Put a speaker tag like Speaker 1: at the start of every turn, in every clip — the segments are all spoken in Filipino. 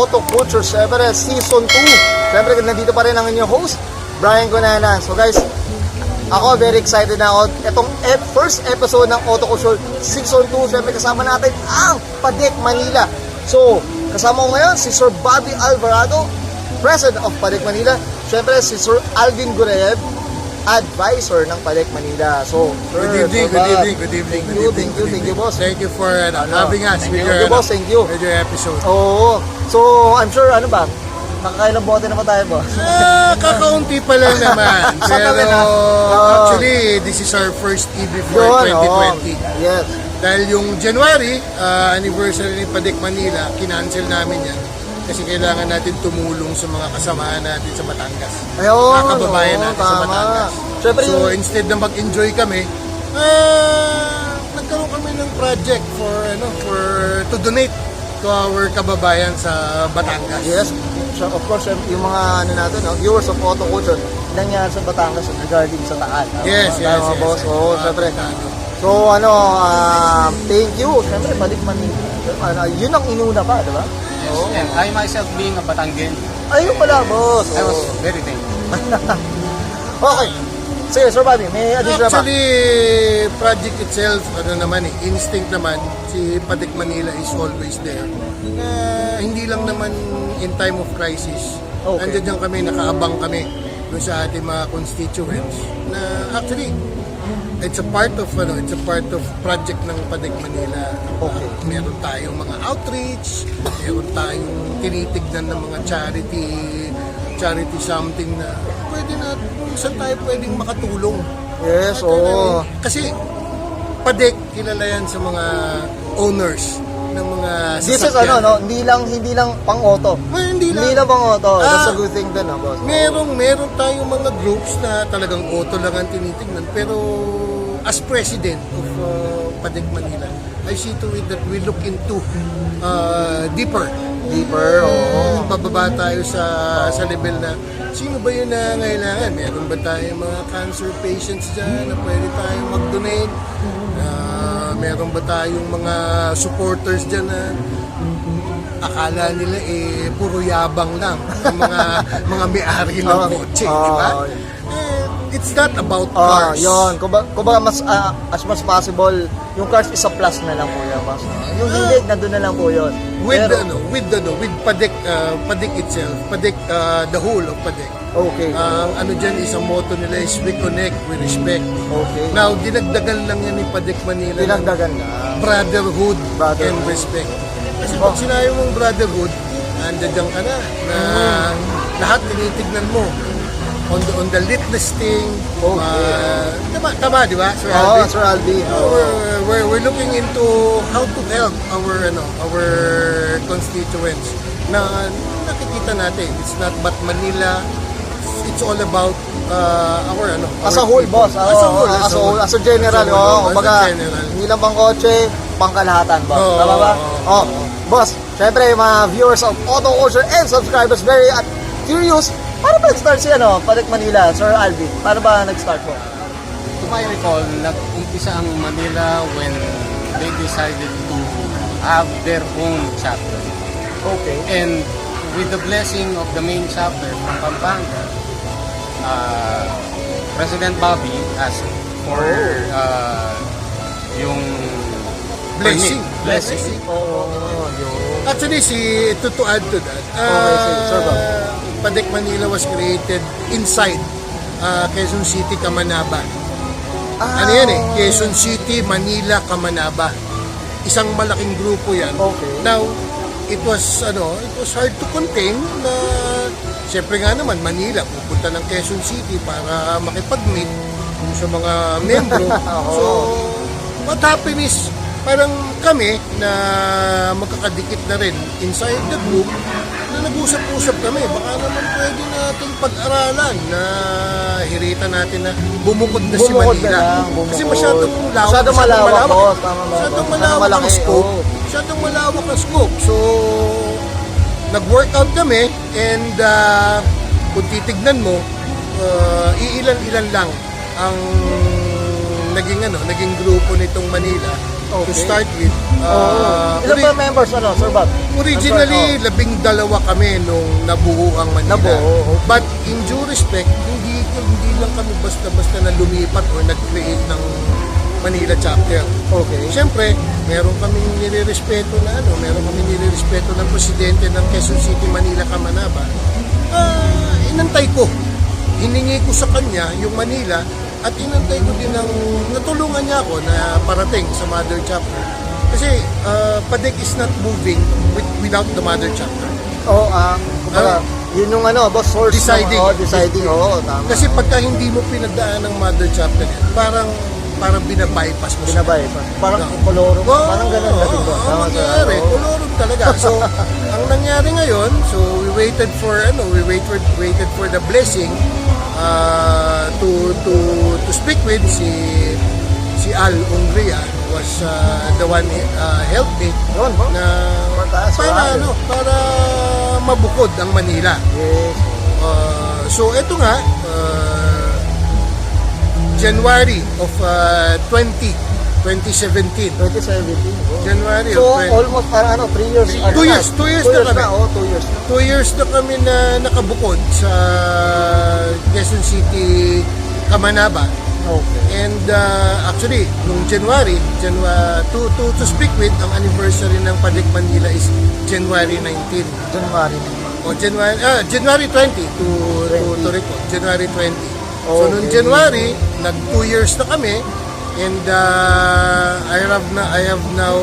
Speaker 1: Auto Culture, syempre Season 2. Syempre nandito pa rin ang inyong host, Brian Gonana. So guys, ako very excited na ako. Itong first episode ng Auto Culture Season 2, syempre kasama natin ang Padek Manila. So, kasama ko ngayon si Sir Bobby Alvarado, President of Padek Manila. Syempre si Sir Alvin Gureyev, advisor ng Padek Manila. So, sir,
Speaker 2: good evening,
Speaker 1: thank you, boss.
Speaker 2: Thank you for having us with your,
Speaker 1: boss, thank you.
Speaker 2: With your episode.
Speaker 1: Oo. So, I'm sure, ano ba, nakakailang bote na pa tayo, boss?
Speaker 2: Kakaunti pa lang naman. Pero, actually, this is our first EB for 2020.
Speaker 1: Yes.
Speaker 2: Dahil yung January, anniversary ni Padek Manila, kinancel namin yan. Kasi kailangan natin tumulong sa mga kasamahan natin sa Batangas.
Speaker 1: Ayun,
Speaker 2: mga kababayan natin sa Batangas.
Speaker 1: Siyempre,
Speaker 2: so instead na mag-enjoy kami, nagkaroon kami ng project for to donate to our kababayan sa Batangas.
Speaker 1: Yes. So, of course, yung mga natin, viewers of Auto Culture, nangyari sa Batangas regarding sa Taal.
Speaker 2: Yes.
Speaker 1: Boss. Oo, siyempre. So, thank you. Siyempre, Padek Manila. Yun ang inuna pa, di ba?
Speaker 3: Oh. And I myself being a Batanggen,
Speaker 1: Ayun pala, boss.
Speaker 3: I was very thankful.
Speaker 1: Okay. Sige, Sir Bobby, may additional pa?
Speaker 2: Actually, project itself, instinct naman, si Padek Manila is always there. Hindi lang naman in time of crisis.
Speaker 1: Okay.
Speaker 2: Andiyan kami, nakaabang kami doon sa ating mga constituents na actually, it's a part of project ng Padek Manila.
Speaker 1: Okay.
Speaker 2: Meron tayong mga outreach, meron tayong tinitignan ng mga charity something na pwede na saan tayo pwedeng makatulong.
Speaker 1: Yes, oo.
Speaker 2: Kasi Padek kilala yan sa mga owners ng mga
Speaker 1: This is
Speaker 2: sasakyan.
Speaker 1: hindi lang pang-auto.
Speaker 2: Hindi
Speaker 1: Hindi lang pang-auto. That's a
Speaker 2: Ah,
Speaker 1: good thing din, boss.
Speaker 2: Meron tayong mga groups na talagang auto lang ang tinitingnan. Pero as president of Padek Manila, I see to it that we look into deeper.
Speaker 1: Oo.
Speaker 2: Bababa tayo sa level na sino ba yun na ngailangan? Meron ba tayong mga cancer patients dyan na pwede tayong mag-donate? Meron ba tayong mga supporters dyan na akala nila puro yabang lang ang mga may-ari ng kotse, di ba? It's not about cars.
Speaker 1: Yun. Kumbaga mas as much possible, yung cars is a plus na lang po yan, boss. Yung hilig, nandun na lang po yun.
Speaker 2: With Padek itself, Padek, the whole of Padek.
Speaker 1: Okay.
Speaker 2: Ang dyan is ang motto nila is we connect, we respect.
Speaker 1: Okay.
Speaker 2: Now, dinagdagan lang yan ni Padek Manila.
Speaker 1: Dinagdagan na.
Speaker 2: Brotherhood and respect. Kasi pag sinabi mong brotherhood, andyan ka na lahat tinitignan mo. On the littlest thing.
Speaker 1: Okay.
Speaker 2: Tama, di ba, Sir Alvin?
Speaker 1: Sir Alvin.
Speaker 2: We're looking into how to help our constituents na nakikita natin. It's not but Manila. It's all about our
Speaker 1: As a whole, boss.
Speaker 2: As a whole.
Speaker 1: As a general. Kumbaga,
Speaker 2: general.
Speaker 1: hindi lang pang kotse, pangkalahatan, boss.
Speaker 2: Oo.
Speaker 1: Tama ba? Boss, syempre, mga viewers of Auto Culture and subscribers very curious, paano ba nag-start si Padek Manila, Sir Alvin? Paano ba nag-start po?
Speaker 3: To my recall, nag-umpisa ang Manila when they decided to have their own chapter.
Speaker 1: Okay.
Speaker 3: And with the blessing of the main chapter from Pampanga, President Bobby asked for yung
Speaker 2: Blessing.
Speaker 3: Blessing.
Speaker 1: Yun.
Speaker 2: Actually, to add to that,
Speaker 1: Sir Bob.
Speaker 2: Padek Manila was created inside Quezon City, Kamanaba. Ano yan Quezon City, Manila, Kamanaba. Isang malaking grupo yan.
Speaker 1: Okay.
Speaker 2: Now, it was hard to contain na siyempre nga naman Manila pupunta ng Quezon City para makipag-meet sa mga membro. So, what happened is parang kami na magkakadikit na rin inside the group na nag-usap-usap kami. Baka naman pwede natin pag-aralan na hirita natin na bumukod na si Manila. Kasi masyadong
Speaker 1: malawak, boss. Tama ba?
Speaker 2: Masyadong malawak ang scope. Masyadong malawak ang scope. So, nag-workout kami and kung titignan mo, iilan-ilan lang ang naging grupo nitong Manila. to
Speaker 1: Okay.
Speaker 2: start with.
Speaker 1: Ilan ba members, Sir Bob?
Speaker 2: Originally, 12 kami nung nabuo ang Manila.
Speaker 1: Nabuo, okay.
Speaker 2: But in due respect, hindi lang kami basta-basta na lumipat or nag-create ng Manila chapter.
Speaker 1: Okay.
Speaker 2: Siyempre, meron kaming nilirespeto na ng presidente ng Quezon City, Manila, Kamanaba. Inantay ko. Hiningi ko sa kanya yung Manila at inantay ko din natulungan niya ako na parating sa mother chapter. Kasi PADEC is not moving without the mother chapter.
Speaker 1: Kumbaga, yun yung boss, source.
Speaker 2: Deciding.
Speaker 1: Deciding, tama.
Speaker 2: Kasi pagka hindi mo pinagdaan ng mother chapter, parang binabypass mo siya.
Speaker 1: Parang koloro. Parang ganun na din doon.
Speaker 2: Ang nangyari, koloro talaga. So, ang nangyari ngayon, so we waited for the blessing to speak with si Al Ungria was the one helped me
Speaker 1: Yun, bro.
Speaker 2: na
Speaker 1: Mataas,
Speaker 2: para
Speaker 1: Al.
Speaker 2: para mabukod ang Manila.
Speaker 1: Yes.
Speaker 2: So ito nga January of 2017.
Speaker 1: 2017. Bro.
Speaker 2: January
Speaker 1: So,
Speaker 2: of 20.
Speaker 1: almost 3 years.
Speaker 2: 2 years. 2 years na kami.
Speaker 1: 2 years na.
Speaker 2: 2 years na kami na nakabukod sa Quezon City, Kamanaba.
Speaker 1: Okay.
Speaker 2: And actually, nung January, to speak with, ang anniversary ng PADEC Manila is January 19.
Speaker 1: January.
Speaker 2: O January 20 to record. January 20. So nung
Speaker 1: Okay.
Speaker 2: January, nag 2 years na kami, and I have now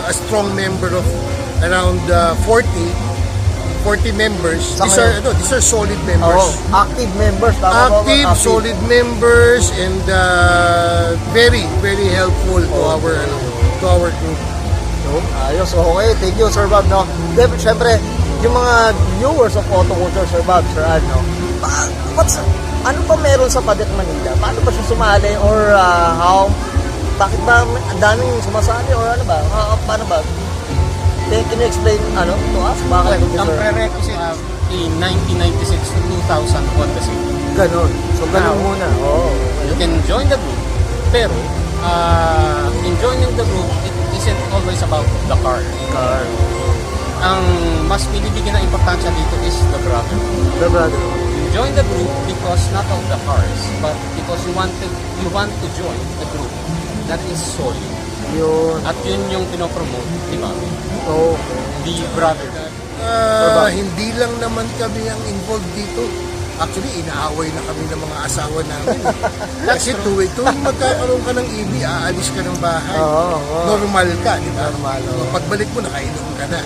Speaker 2: a strong member of around 40 members.
Speaker 1: Sa
Speaker 2: These are solid members.
Speaker 1: Active members. Tama ba?
Speaker 2: Active, solid members, and very, very helpful to our group.
Speaker 1: Ayos, okay. Thank you, Sir Bob, no? Siyempre, yung mga viewers of Auto Culture, Sir Bob, Sir Al, no? Ano pa meron sa PADEC Manila? Paano ba siya sumali? Or bakit ba ang daming sumasali? Or ano ba? Paano ba? Can you explain, to us? Bakit?
Speaker 3: Ang prerequisite in 1996 to 2000 on the city.
Speaker 1: Ganon. So, ganon
Speaker 3: Now,
Speaker 1: muna.
Speaker 3: You can join the group, pero in joining the group, it isn't always about the car. Ang mas pinibigyan ng importansya dito is the brother.
Speaker 1: The brother.
Speaker 3: You join the group because not of the cars, but because you want to join a group that is solid.
Speaker 1: Yun.
Speaker 3: At yun yung pinopromote, di ba?
Speaker 1: Okay.
Speaker 3: The brotherhood.
Speaker 2: Hindi lang naman kami ang involved dito. Actually, inaaway na kami ng mga asawa namin. Kasi tuwing magkakaroon ka ng EB, aalis ka ng bahay. Normal ka, di ba?
Speaker 1: Normal, oo.
Speaker 2: Pagbalik mo, nakainom ka na.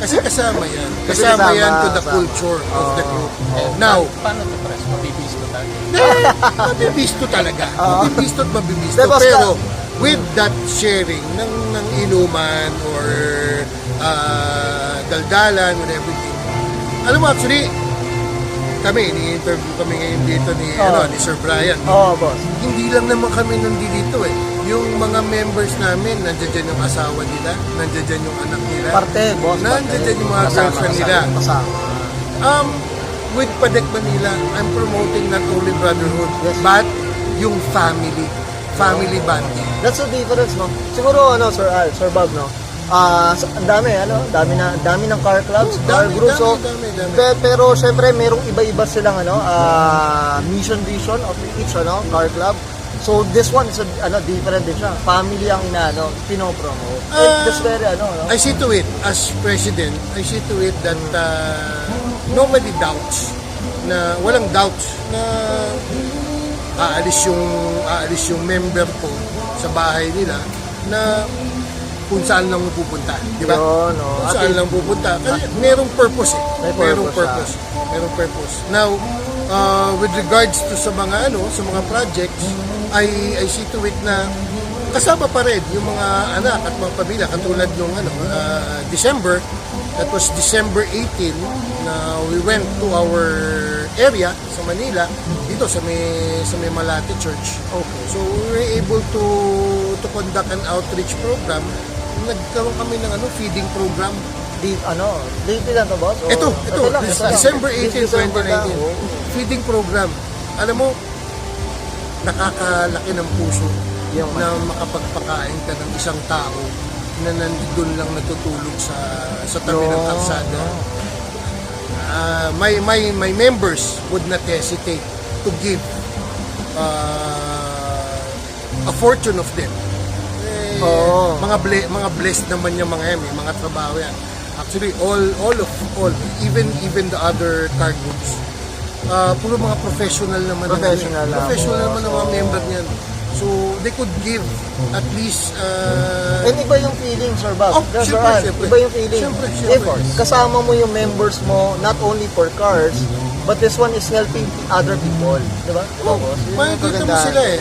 Speaker 2: Kasi kasama yan.
Speaker 1: Kasi
Speaker 2: Kasama
Speaker 1: kasama,
Speaker 2: yan to the
Speaker 1: kasama.
Speaker 2: culture of the group.
Speaker 3: Eh,
Speaker 2: Now,
Speaker 3: paano to press? Mabibisto tayo.
Speaker 2: mabibisto talaga. Mabibisto at mabibisto.
Speaker 1: Diba,
Speaker 2: Pero, with that sharing ng inuman or daldalan and everything. Alam mo, actually, ni-interview kami ngayon dito ni Sir Brian.
Speaker 1: Boss.
Speaker 2: Hindi lang naman kami nandito eh. Yung mga members namin, nandiyan dyan yung asawa nila, nandiyan dyan yung anak nila.
Speaker 1: Parte, boss.
Speaker 2: Nandiyan dyan yung mga girlfriend nila.
Speaker 1: Kasama.
Speaker 2: With PADEC Manila, I'm promoting not only brotherhood,
Speaker 1: Yes.
Speaker 2: but yung family bonding.
Speaker 1: That's the difference, no? Siguro, Sir Al, Sir Bob, no? Ang dami ng car clubs, car groups.
Speaker 2: Dami.
Speaker 1: Pero, syempre, merong iba-iba silang, mission, vision of each, car club. So, this one is, different din siya. Family ang pinopromote. That's very, no?
Speaker 2: I see to it, as president, I see to it that nobody doubts, walang doubts na aalis yung member ko sa bahay nila na kung saan lang pupunta, di ba?
Speaker 1: Yun,
Speaker 2: Kung saan lang pupunta. Kasi merong purpose eh.
Speaker 1: May
Speaker 2: Merong
Speaker 1: purpose
Speaker 2: purpose. Now, with regards to sa mga projects, I see to it na kasama pa rin yung mga anak at mga pamilya katulad nung December. That was December 18 na we went to our area sa Manila dito sa may Malate Church. Okay. So we were able to conduct an outreach program. Nagkaroon kami ng feeding program.
Speaker 1: Date lang to, boss?
Speaker 2: Ito,
Speaker 1: lang.
Speaker 2: December 18,
Speaker 1: December lang.
Speaker 2: 2019. Feeding program. Alam mo, nakakalaki ng puso
Speaker 1: Yung
Speaker 2: na makapagpakain ka ng isang tao na nandun lang natutulog sa tabi ng kalsada. My members would not hesitate to give a fortune of them. Mga blessed naman yung mga yan, may mga trabaho yan. Actually, all, even the other car groups, puro mga professional naman.
Speaker 1: Professional lang.
Speaker 2: Professional naman ang mga member niyan. So, they could give at least...
Speaker 1: And iba yung feeling, Sir Bob.
Speaker 2: Oh,
Speaker 1: That's
Speaker 2: syempre,
Speaker 1: right.
Speaker 2: syempre.
Speaker 1: Iba yung feeling.
Speaker 2: Syempre.
Speaker 1: If kasama mo yung members mo, not only for cars, but this one is helping other people. Diba? Diba, boss? Yun yung
Speaker 2: Makikita mo
Speaker 1: kagandahan.
Speaker 2: sila eh.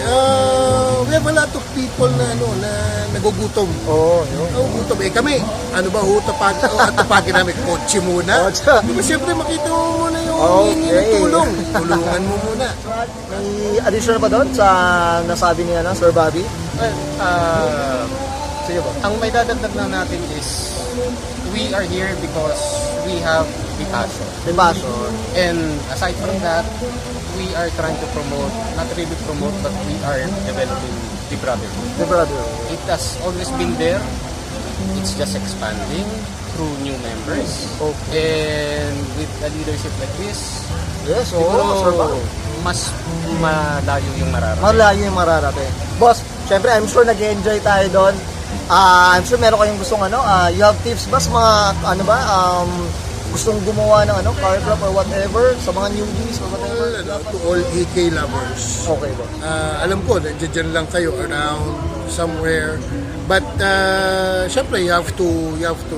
Speaker 2: We have a lot of people na nagugutom.
Speaker 1: Oo, yun.
Speaker 2: Nagugutom. Kami, ano ba utapagin namin? Kotse muna.
Speaker 1: Kotse.
Speaker 2: Di ba siyempre makita mo muna yung hihingi ng
Speaker 1: Okay.
Speaker 2: tulong. Tulungan mo muna.
Speaker 1: May additional pa doon sa nasabi niya na, Sir Bobby?
Speaker 3: Well,
Speaker 1: Sige po.
Speaker 3: ang may dadagdag lang natin is we are here because we have the passion.
Speaker 1: May passion.
Speaker 3: And aside from that, we are trying to promote, not really promote, but we are developing the brotherhood.
Speaker 1: The brother.
Speaker 3: It has always been there. It's just expanding through new members. And with a leadership like this,
Speaker 1: Yes, oo,
Speaker 3: siguro
Speaker 1: Sir Bob.
Speaker 3: mas malayo yung mararating.
Speaker 1: Malayo yung mararating. Boss, syempre, I'm sure nag-enjoy tayo doon. I'm sure meron kayong gustong you have tips ba sa mga, gustong gumawa ng car club or whatever, sa mga newbies or whatever?
Speaker 2: To all EK lovers.
Speaker 1: Okay, boss.
Speaker 2: Alam ko, nandiyan lang kayo around somewhere. But syempre, you have to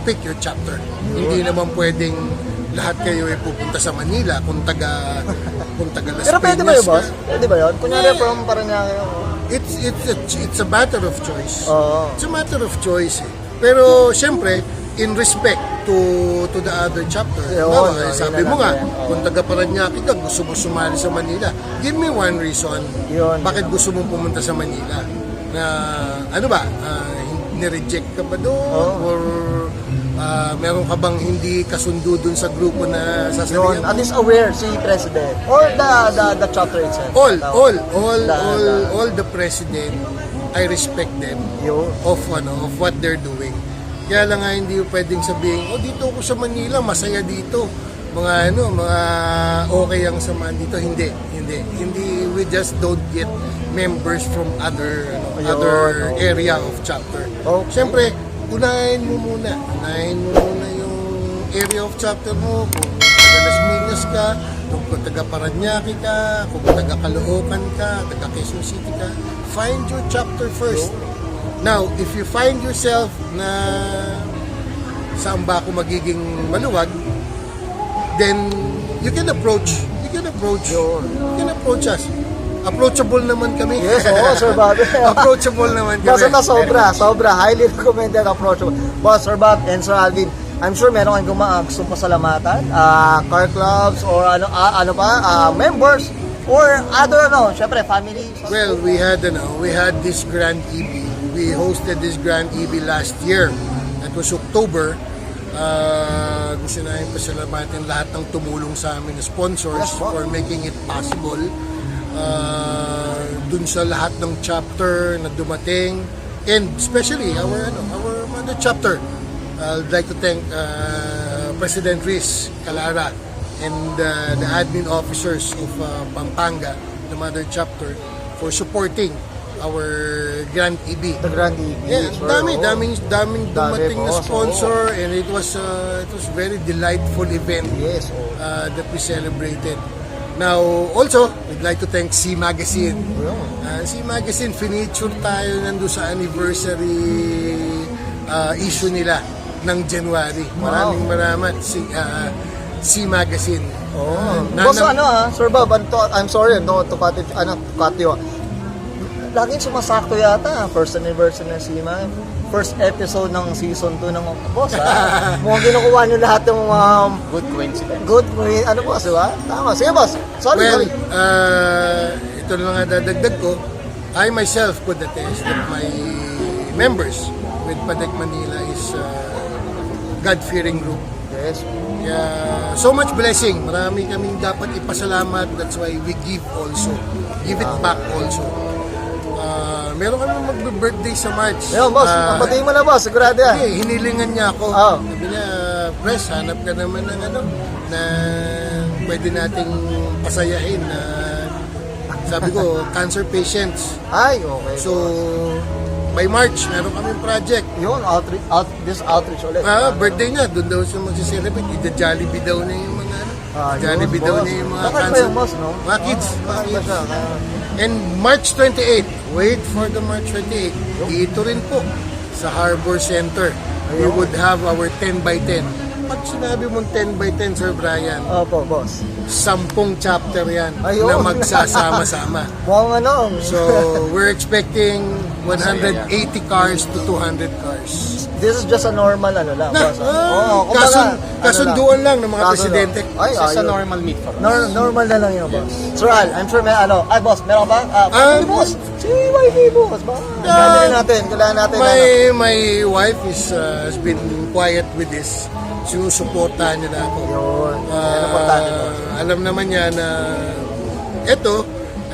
Speaker 2: pick your chapter. Hindi naman pwedeng lahat kayo ay pupunta sa Manila kung taga Las
Speaker 1: Pero pwede ba
Speaker 2: Piñas
Speaker 1: yun, boss?
Speaker 2: ka.
Speaker 1: Pwede ba yun? Kunyari from Parañaque.
Speaker 2: It's a matter of choice.
Speaker 1: Oo.
Speaker 2: It's a matter of choice. Pero syempre, in respect to the other chapter.
Speaker 1: Yun,
Speaker 2: Bawa,
Speaker 1: yun
Speaker 2: sabi
Speaker 1: na
Speaker 2: mo nga,
Speaker 1: natin. Oo.
Speaker 2: kung taga Parañaque ka, gusto mo sumali sa Manila. Give me one reason.
Speaker 1: Yun.
Speaker 2: Bakit gusto mo pumunta sa Manila? Na ano ba? Nireject ka ba doon?
Speaker 1: Oo.
Speaker 2: Or meron ka bang hindi kasundo doon sa grupo na
Speaker 1: Yun.
Speaker 2: sasalihan
Speaker 1: At
Speaker 2: mo?
Speaker 1: least aware si President. Or the chapter itself.
Speaker 2: All the president, I respect them
Speaker 1: Yun.
Speaker 2: of what they're doing. Kaya lang nga hindi pwedeng sabihin, dito ako sa Manila, masaya dito. Mga okay ang samahan dito. Hindi. We just don't get members from other area of chapter.
Speaker 1: Okay.
Speaker 2: Siyempre, unahin mo muna yung area of chapter mo. Kung taga Las Piñas ka, kung taga Parañaque ka, kung taga Caloocan ka, taga Quezon City ka, find your chapter first. Now, if you find yourself na saan ba ako magiging maluwag, then you can approach us. Approachable naman kami.
Speaker 1: Yes, oo, Sir Bob.
Speaker 2: Approachable naman kami.
Speaker 1: Basta na sobra. Highly recommended, approachable. Boss, Sir Bob and Sir Alvin, I'm sure meron kayong gusto pasalamatan, car clubs or members or other syempre family.
Speaker 2: Well, we had this Grand EB. We hosted this Grand EB last year. That was October. Gusto namin pasalamatan lahat ng tumulong sa amin na sponsors
Speaker 1: Yes, po.
Speaker 2: for making it possible. Dun sa lahat ng chapter na dumating, and especially our mother chapter. I'd like to thank President Riz Calara and the admin officers of Pampanga, the mother chapter, for supporting our Grand EB.
Speaker 1: The Grand EB.
Speaker 2: Yeah,
Speaker 1: sure,
Speaker 2: daming
Speaker 1: oo.
Speaker 2: dumating na
Speaker 1: boss,
Speaker 2: sponsor, and it was very delightful event
Speaker 1: Yes, oo.
Speaker 2: that we celebrated. Now, also, we'd like to thank C Magazine. C Magazine, feature tayo nando sa anniversary issue nila ng January. Maraming C Magazine.
Speaker 1: Boss, Sir Bob, I'm sorry, to cut you. Laging sumasakto yata, first anniversary ng SEMA, first episode ng season 2 ng boss, mukhang kinukuha nyo lahat ng
Speaker 3: Good coincidence.
Speaker 1: boss, diba? Tama, sige boss, sorry.
Speaker 2: Ito na nga dadagdag ko. I myself could attest that my members with Padek Manila is God-fearing group.
Speaker 1: Yes.
Speaker 2: So much blessing. Marami kaming dapat ipasalamat. That's why we give also. Give it back also. meron kami mag-birthday sa March.
Speaker 1: Ayun, boss, papatiin mo na, boss. Sigurado yan.
Speaker 2: Hindi, hinilingan niya ako.
Speaker 1: Oh.
Speaker 2: Sabi niya, Pres, hanap ka naman ng ano, na pwede nating pasayahin na sabi ko, cancer patients.
Speaker 1: Ay, okay.
Speaker 2: So, by March, meron kaming project.
Speaker 1: Yun, this outreach ulit.
Speaker 2: Birthday niya, doon daw siya magsiselebrate. Ida-Jollibee daw na yung mga ano. Jollibee
Speaker 1: Yun,
Speaker 2: daw
Speaker 1: boss.
Speaker 2: na yung mga
Speaker 1: Bakit ba
Speaker 2: cancer.
Speaker 1: yung boss, no?
Speaker 2: Mga kids.
Speaker 1: Oh,
Speaker 2: Mga
Speaker 1: bakit ba
Speaker 2: kids.
Speaker 1: siya? Kaya-
Speaker 2: And March 28, wait for the March 28, dito rin po sa Harbor Center, we
Speaker 1: Ayun.
Speaker 2: would have our 10 by 10. Pag sinabi mong 10 by 10, Sir Brian,
Speaker 1: Opo, boss.
Speaker 2: 10 chapter yan
Speaker 1: Ayun.
Speaker 2: na magsasama-sama.
Speaker 1: Mukhang ano.
Speaker 2: So, we're expecting 180 cars to 200 cars.
Speaker 1: This is just a normal ano lang, boss. Kumbaga,
Speaker 2: kasunduan lang ng mga
Speaker 1: kasunduan.
Speaker 2: presidente.
Speaker 1: Ay,
Speaker 3: It's just a
Speaker 1: ayun.
Speaker 3: normal meet for us.
Speaker 1: Normal na lang yun, boss. Sir Al, I'm sure may ano. Ay, boss, meron ka ba? Si boss. Si YB, boss. Kailangan natin.
Speaker 2: My wife has been quiet with this. Sinusuportahan niya na ako.
Speaker 1: Yun. Yan ang importante, boss.
Speaker 2: Alam naman niya na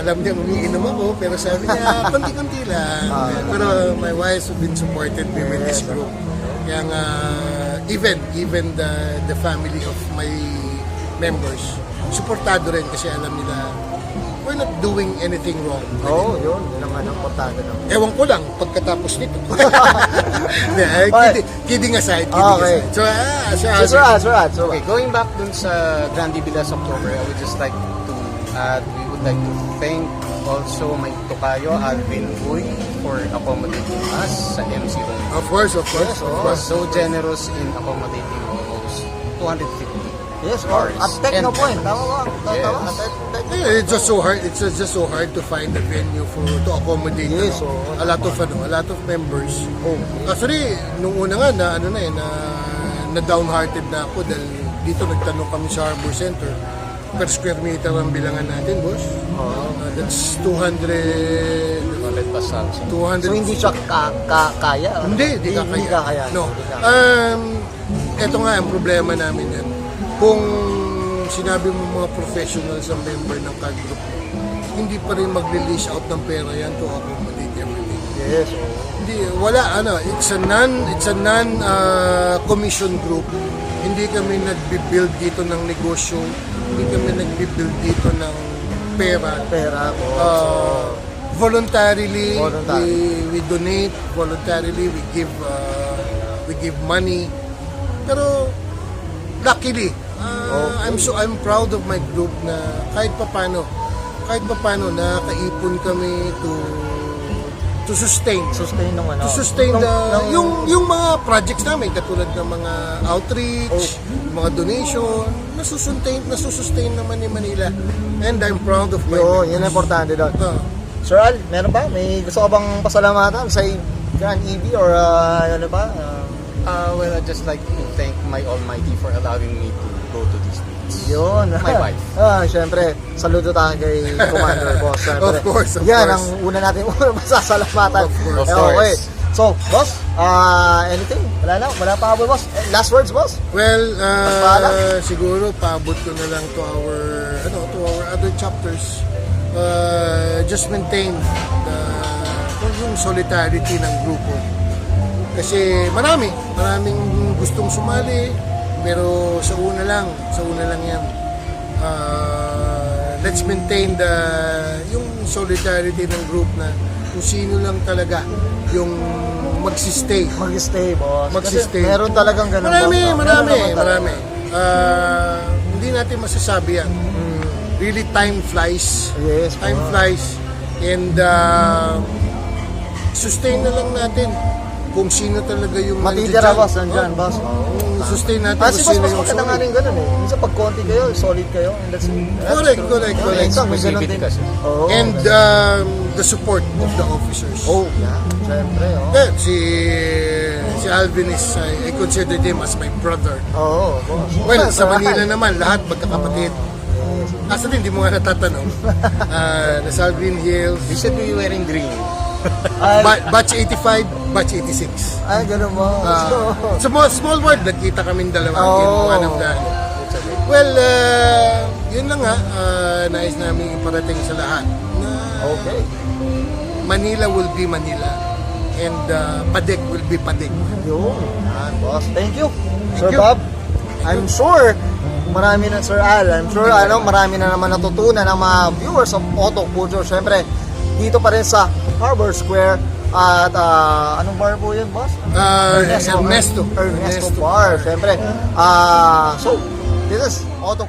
Speaker 2: alam niya umiinom ako, pero sabi niya, konti-konti lang. Pero my wife has been supported me with this group. Kaya nga, even the family of my members, supportado rin kasi alam nila, we're not doing anything wrong.
Speaker 1: Oo, yun. Yun ang ano, importante lang.
Speaker 2: Ewan ko lang, pagkatapos nito. Kidding aside,
Speaker 1: Okay.
Speaker 2: So,
Speaker 1: Sir Al.
Speaker 3: Okay, going back dun sa Grande Villas October, I would just like to add, we would like to thank also my Tokayo, Alvin Uy, for accommodating us sa MC Room.
Speaker 2: Of course.
Speaker 3: Was so generous in accommodating almost 250.
Speaker 1: Yes, boss. At Techno Point. Tama ba? Tama.
Speaker 3: Yes.
Speaker 2: Yeah, it's just so hard. It's just so hard to find a venue to accommodate
Speaker 1: Yes,
Speaker 2: a lot of members.
Speaker 1: Oh.
Speaker 2: Actually, nung una nga na downhearted na ako dahil dito nagtanong kami sa Harbor Center. Per square meter ang bilangan natin, boss. That's 200
Speaker 3: 200 plus thousand.
Speaker 2: 200.
Speaker 1: So, hindi siya kaya?
Speaker 2: Hindi ka
Speaker 1: Hindi
Speaker 2: kaya.
Speaker 1: kaya.
Speaker 2: No.
Speaker 1: Hindi kaya.
Speaker 2: Ito nga ang problema namin yan. Kung sinabi mo mga professionals ang member ng card group, hindi pa rin mag-release out ng pera yan to accommodate everything.
Speaker 1: Yes.
Speaker 2: Hindi, wala, it's a non-commission group. Hindi kami nagbi-build dito ng negosyo. Hindi kami nagbi-build dito ng pera.
Speaker 1: Pera po.
Speaker 2: Voluntarily,
Speaker 1: Voluntary.
Speaker 2: we donate. Voluntarily, we give money. Pero luckily, I'm proud of my group na kahit papano nakaipon kami to sustain.
Speaker 1: Sustain ng ano.
Speaker 2: To sustain yung mga projects namin katulad ng mga outreach, mga donation, nasusustain naman ni Manila. And I'm proud of my
Speaker 1: Yun ang importante doon. Sir Al, meron ba? May gusto ka bang pasalamatan sa Grand EV or ano ba?
Speaker 3: Well, I'd just like to thank my Almighty for allowing me to go to these meets.
Speaker 1: Yun.
Speaker 3: My wife.
Speaker 1: Siyempre, saludo tayo kay Commander Boss. Siyempre.
Speaker 2: Of course.
Speaker 1: Yan ang una natin masasalamatan.
Speaker 2: Of course.
Speaker 3: Of course.
Speaker 1: Okay. So, boss, anything? Wala na? Wala pa, boss? Last words, boss?
Speaker 2: Well,
Speaker 1: Paalam.
Speaker 2: siguro paabot ko na lang to our other chapters. Just maintain yung solidarity ng grupo. Kasi maraming gustong sumali, pero sa una lang yan. Let's maintain yung solidarity ng group na kung sino lang talaga yung magsistay.
Speaker 1: Mag-stay, boss.
Speaker 2: Magsistay.
Speaker 1: Kasi meron talagang ganun, boss.
Speaker 2: Marami.
Speaker 1: Meron naman talaga.
Speaker 2: Hindi natin masasabi yan. Really, time flies.
Speaker 1: Yes,
Speaker 2: Time
Speaker 1: boss.
Speaker 2: flies. And sustain na lang natin kung sino talaga yung
Speaker 1: Matitira,
Speaker 2: nandiyan.
Speaker 1: boss, nandyan, boss.
Speaker 2: Sustain natin
Speaker 1: Kasi
Speaker 2: kung
Speaker 1: boss,
Speaker 2: sino
Speaker 1: mas
Speaker 2: yung
Speaker 1: maganda nga
Speaker 2: solid.
Speaker 1: rin ganun eh. Minsan pag konti kayo, solid kayo. And that's
Speaker 2: Correct.
Speaker 1: Minsan, may ganun din.
Speaker 3: Kasi.
Speaker 1: Oo.
Speaker 2: And the support of the officers.
Speaker 1: Oh, yeah. Siyempre, oh.
Speaker 2: Eh, si Alvin is, I consider him as my brother.
Speaker 1: Oo, boss.
Speaker 2: Well, sa Manila naman, lahat magkakapatid. Asa din, hindi mo nga natatanong. Nasa Green Hills,
Speaker 3: You should be wearing green.
Speaker 1: Ay,
Speaker 2: batch 85, batch 86.
Speaker 1: ay, ganun mo.
Speaker 2: Small world, nagkita kaming dalawa in
Speaker 1: Oh.
Speaker 2: one of the... Well, yun lang nga, nais namin iparating sa lahat na
Speaker 1: Okay.
Speaker 2: Manila will be Manila. And Padek will be Padek.
Speaker 1: Yun. Yan, boss. Thank you. Sir
Speaker 2: you.
Speaker 1: Bob. I'm sure marami na, Sir Al, I'm sure marami na naman natutunan ng mga viewers of Auto Culture. Siyempre, dito pa rin sa Harbor Square. At anong bar po yun, boss?
Speaker 2: Ernesto
Speaker 1: Bar. Siyempre. So, this is Auto